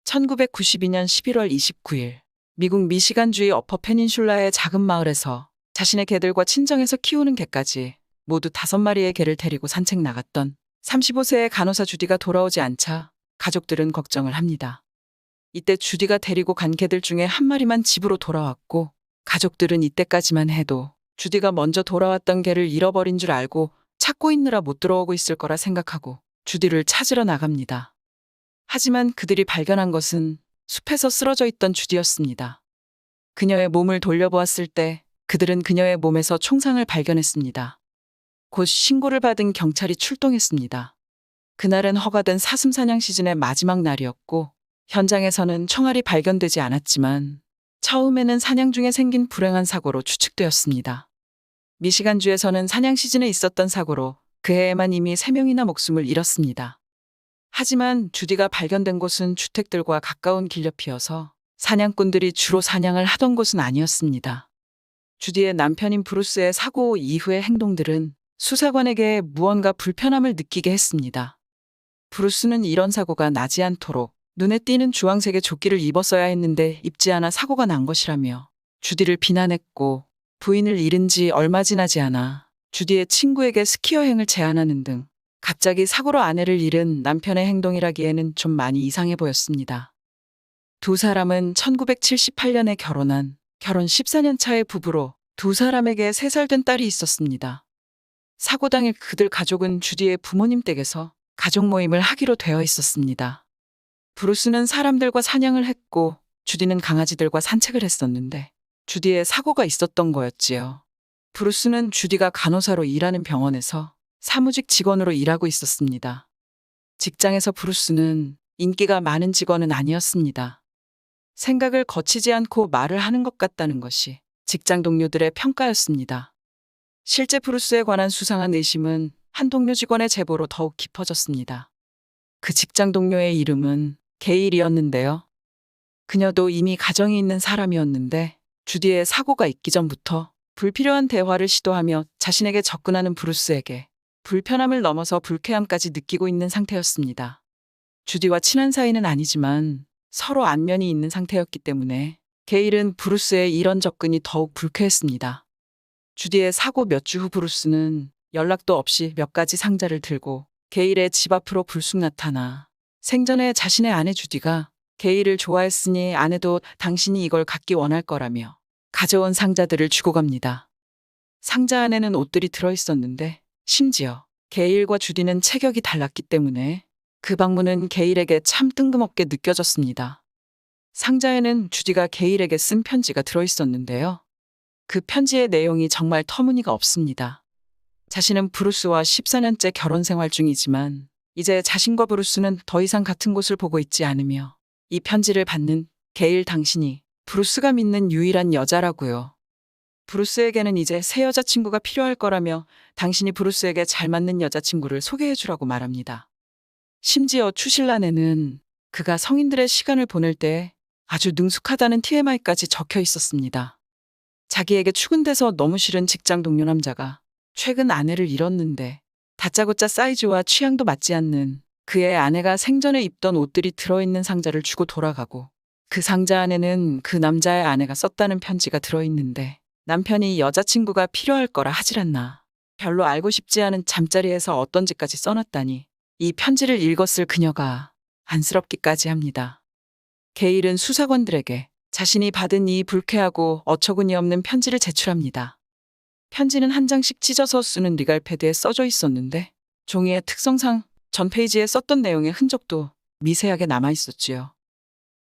1992년 11월 29일 미국 미시간주의 어퍼 페닌슐라의 작은 마을에서 자신의 개들과 친정에서 키우는 개까지 모두 5마리의 개를 데리고 산책 나갔던 35세의 간호사 주디가 돌아오지 않자 가족들은 걱정을 합니다. 이때 주디가 데리고 간 개들 중에 한 마리만 집으로 돌아왔고 가족들은 이때까지만 해도 주디가 먼저 돌아왔던 개를 잃어버린 줄 알고 찾고 있느라 못 들어오고 있을 거라 생각하고 주디를 찾으러 나갑니다. 하지만 그들이 발견한 것은 숲에서 쓰러져 있던 주디였습니다. 그녀의 몸을 돌려보았을 때 그들은 그녀의 몸에서 총상을 발견했습니다. 곧 신고를 받은 경찰이 출동했습니다. 그날은 허가된 사슴 사냥 시즌의 마지막 날이었고 현장에서는 총알이 발견되지 않았지만 처음에는 사냥 중에 생긴 불행한 사고로 추측되었습니다. 미시간주에서는 사냥 시즌에 있었던 사고로 그 해에만 이미 3명이나 목숨을 잃었습니다. 하지만 주디가 발견된 곳은 주택들과 가까운 길 옆이어서 사냥꾼들이 주로 사냥을 하던 곳은 아니었습니다. 주디의 남편인 브루스의 사고 이후의 행동들은 수사관에게 무언가 불편함을 느끼게 했습니다. 브루스는 이런 사고가 나지 않도록 눈에 띄는 주황색의 조끼를 입었어야 했는데 입지 않아 사고가 난 것이라며 주디를 비난했고 부인을 잃은 지 얼마 지나지 않아 주디의 친구에게 스키 여행을 제안하는 등 갑자기 사고로 아내를 잃은 남편의 행동이라기에는 좀 많이 이상해 보였습니다. 두 사람은 1978년에 결혼한 결혼 14년 차의 부부로 두 사람에게 3살 된 딸이 있었습니다. 사고 당일 그들 가족은 주디의 부모님 댁에서 가족 모임을 하기로 되어 있었습니다. 브루스는 사람들과 사냥을 했고 주디는 강아지들과 산책을 했었는데 주디의 사고가 있었던 거였지요. 브루스는 주디가 간호사로 일하는 병원에서 사무직 직원으로 일하고 있었습니다. 직장에서 브루스는 인기가 많은 직원은 아니었습니다. 생각을 거치지 않고 말을 하는 것 같다는 것이 직장 동료들의 평가였습니다. 실제 브루스에 관한 수상한 의심은 한 동료 직원의 제보로 더욱 깊어졌습니다. 그 직장 동료의 이름은 게일이었는데요. 그녀도 이미 가정이 있는 사람이었는데 주디의 사고가 있기 전부터 불필요한 대화를 시도하며 자신에게 접근하는 브루스에게 불편함을 넘어서 불쾌함까지 느끼고 있는 상태였습니다. 주디와 친한 사이는 아니지만 서로 안면이 있는 상태였기 때문에 게일은 브루스의 이런 접근이 더욱 불쾌했습니다. 주디의 사고 몇 주 후 브루스는 연락도 없이 몇 가지 상자를 들고 게일의 집 앞으로 불쑥 나타나 생전에 자신의 아내 주디가 게일을 좋아했으니 아내도 당신이 이걸 갖기 원할 거라며 가져온 상자들을 주고 갑니다. 상자 안에는 옷들이 들어있었는데 심지어 게일과 주디는 체격이 달랐기 때문에 그 방문은 게일에게 참 뜬금없게 느껴졌습니다. 상자에는 주디가 게일에게 쓴 편지가 들어있었는데요. 그 편지의 내용이 정말 터무니가 없습니다. 자신은 브루스와 14년째 결혼 생활 중이지만 이제 자신과 브루스는 더 이상 같은 곳을 보고 있지 않으며 이 편지를 받는 게일 당신이 브루스가 믿는 유일한 여자라고요. 브루스에게는 이제 새 여자친구가 필요할 거라며 당신이 브루스에게 잘 맞는 여자친구를 소개해주라고 말합니다. 심지어 추신란에는 그가 성인들의 시간을 보낼 때 아주 능숙하다는 TMI까지 적혀 있었습니다. 자기에게 추근돼서 너무 싫은 직장 동료 남자가 최근 아내를 잃었는데 다짜고짜 사이즈와 취향도 맞지 않는 그의 아내가 생전에 입던 옷들이 들어있는 상자를 주고 돌아가고 그 상자 안에는 그 남자의 아내가 썼다는 편지가 들어있는데 남편이 여자친구가 필요할 거라 하질 않나 별로 알고 싶지 않은 잠자리에서 어떤 짓까지 써놨다니 이 편지를 읽었을 그녀가 안쓰럽기까지 합니다. 게일은 수사관들에게 자신이 받은 이 불쾌하고 어처구니 없는 편지를 제출합니다. 편지는 한 장씩 찢어서 쓰는 리갈패드에 써져 있었는데 종이의 특성상 전 페이지에 썼던 내용의 흔적도 미세하게 남아있었지요.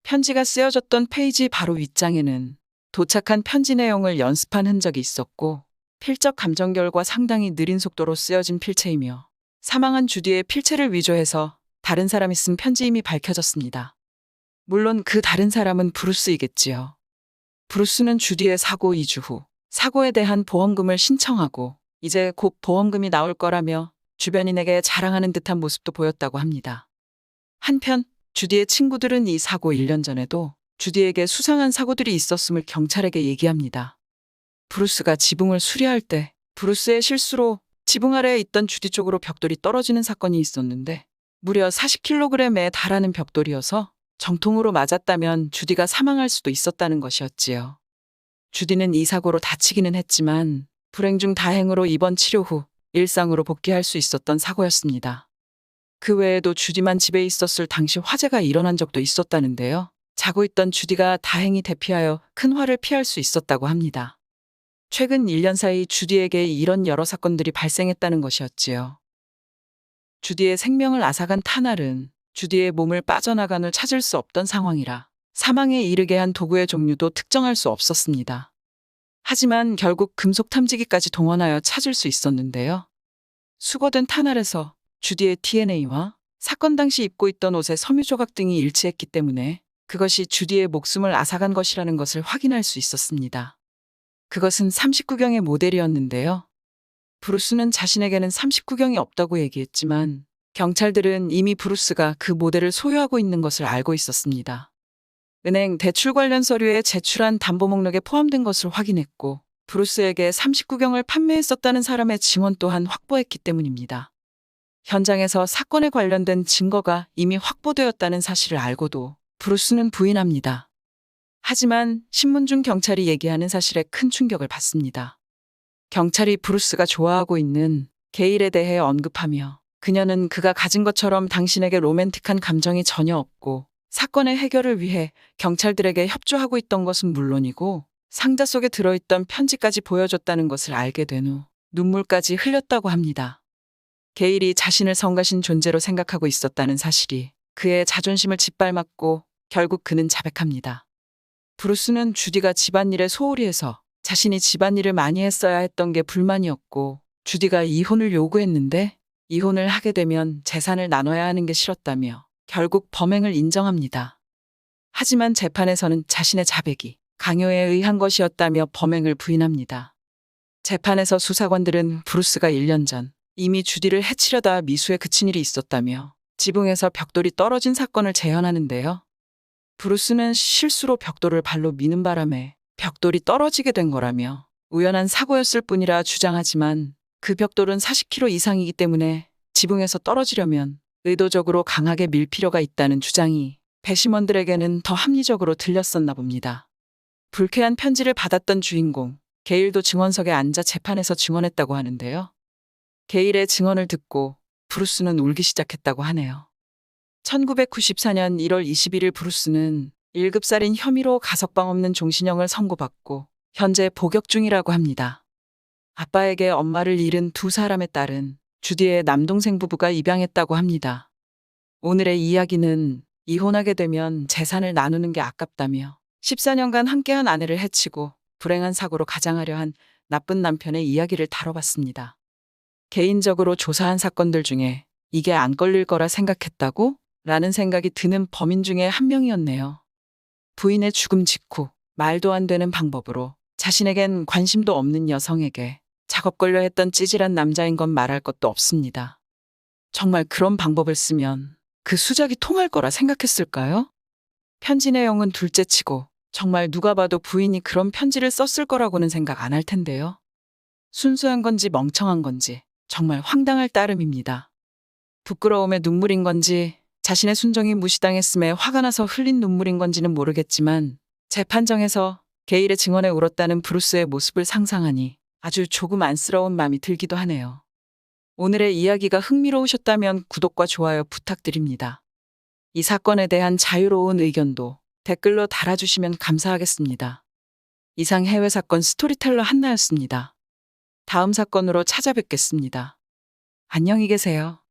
편지가 쓰여졌던 페이지 바로 윗장에는 도착한 편지 내용을 연습한 흔적이 있었고 필적 감정결과 상당히 느린 속도로 쓰여진 필체이며 사망한 주디의 필체를 위조해서 다른 사람이 쓴 편지임이 밝혀졌습니다. 물론 그 다른 사람은 브루스이겠지요. 브루스는 주디의 사고 2주 후 사고에 대한 보험금을 신청하고 이제 곧 보험금이 나올 거라며 주변인에게 자랑하는 듯한 모습도 보였다고 합니다. 한편 주디의 친구들은 이 사고 1년 전에도 주디에게 수상한 사고들이 있었음을 경찰에게 얘기합니다. 브루스가 지붕을 수리할 때 브루스의 실수로 지붕 아래에 있던 주디 쪽으로 벽돌이 떨어지는 사건이 있었는데 무려 40kg에 달하는 벽돌이어서 정통으로 맞았다면 주디가 사망할 수도 있었다는 것이었지요. 주디는 이 사고로 다치기는 했지만 불행 중 다행으로 입원 치료 후 일상으로 복귀할 수 있었던 사고였습니다. 그 외에도 주디만 집에 있었을 당시 화재가 일어난 적도 있었다는데요. 자고 있던 주디가 다행히 대피하여 큰 화를 피할 수 있었다고 합니다. 최근 1년 사이 주디에게 이런 여러 사건들이 발생했다는 것이었지요. 주디의 생명을 앗아간 탄알은 주디의 몸을 빠져나간 후 찾을 수 없던 상황이라 사망에 이르게 한 도구의 종류도 특정할 수 없었습니다. 하지만 결국 금속 탐지기까지 동원하여 찾을 수 있었는데요. 수거된 탄알에서 주디의 DNA와 사건 당시 입고 있던 옷의 섬유 조각 등이 일치했기 때문에 그것이 주디의 목숨을 앗아간 것이라는 것을 확인할 수 있었습니다. 그것은 39경의 모델이었는데요. 브루스는 자신에게는 39경이 없다고 얘기했지만 경찰들은 이미 브루스가 그 모델을 소유하고 있는 것을 알고 있었습니다. 은행 대출 관련 서류에 제출한 담보 목록에 포함된 것을 확인했고 브루스에게 39경을 판매했었다는 사람의 증언 또한 확보했기 때문입니다. 현장에서 사건에 관련된 증거가 이미 확보되었다는 사실을 알고도 브루스는 부인합니다. 하지만 신문 중 경찰이 얘기하는 사실에 큰 충격을 받습니다. 경찰이 브루스가 좋아하고 있는 게일에 대해 언급하며 그녀는 그가 가진 것처럼 당신에게 로맨틱한 감정이 전혀 없고 사건의 해결을 위해 경찰들에게 협조하고 있던 것은 물론이고 상자 속에 들어있던 편지까지 보여줬다는 것을 알게 된 후 눈물까지 흘렸다고 합니다. 게일이 자신을 성가신 존재로 생각하고 있었다는 사실이 그의 자존심을 짓밟았고 결국 그는 자백합니다. 브루스는 주디가 집안일에 소홀히 해서 자신이 집안일을 많이 했어야 했던 게 불만이었고 주디가 이혼을 요구했는데 이혼을 하게 되면 재산을 나눠야 하는 게 싫었다며 결국 범행을 인정합니다. 하지만 재판에서는 자신의 자백이 강요에 의한 것이었다며 범행을 부인합니다. 재판에서 수사관들은 브루스가 1년 전 이미 주디를 해치려다 미수에 그친 일이 있었다며 지붕에서 벽돌이 떨어진 사건을 재현하는데요. 브루스는 실수로 벽돌을 발로 미는 바람에 벽돌이 떨어지게 된 거라며 우연한 사고였을 뿐이라 주장하지만 그 벽돌은 40kg 이상이기 때문에 지붕에서 떨어지려면 의도적으로 강하게 밀 필요가 있다는 주장이 배심원들에게는 더 합리적으로 들렸었나 봅니다. 불쾌한 편지를 받았던 주인공 게일도 증언석에 앉아 재판에서 증언했다고 하는데요. 게일의 증언을 듣고 브루스는 울기 시작했다고 하네요. 1994년 1월 21일 브루스는 1급 살인 혐의로 가석방 없는 종신형을 선고받고 현재 복역 중이라고 합니다. 아빠에게 엄마를 잃은 두 사람의 딸은 주디의 남동생 부부가 입양했다고 합니다. 오늘의 이야기는 이혼하게 되면 재산을 나누는 게 아깝다며 14년간 함께한 아내를 해치고 불행한 사고로 가장하려 한 나쁜 남편의 이야기를 다뤄봤습니다. 개인적으로 조사한 사건들 중에 이게 안 걸릴 거라 생각했다고? 라는 생각이 드는 범인 중에 한 명이었네요. 부인의 죽음 직후 말도 안 되는 방법으로 자신에겐 관심도 없는 여성에게 작업 걸려 했던 찌질한 남자인 건 말할 것도 없습니다. 정말 그런 방법을 쓰면 그 수작이 통할 거라 생각했을까요? 편지 내용은 둘째치고 정말 누가 봐도 부인이 그런 편지를 썼을 거라고는 생각 안 할 텐데요. 순수한 건지 멍청한 건지 정말 황당할 따름입니다. 부끄러움에 눈물인 건지 자신의 순정이 무시당했음에 화가 나서 흘린 눈물인 건지는 모르겠지만 재판정에서 게일의 증언에 울었다는 브루스의 모습을 상상하니 아주 조금 안쓰러운 마음이 들기도 하네요. 오늘의 이야기가 흥미로우셨다면 구독과 좋아요 부탁드립니다. 이 사건에 대한 자유로운 의견도 댓글로 달아주시면 감사하겠습니다. 이상 해외 사건 스토리텔러 한나였습니다. 다음 사건으로 찾아뵙겠습니다. 안녕히 계세요.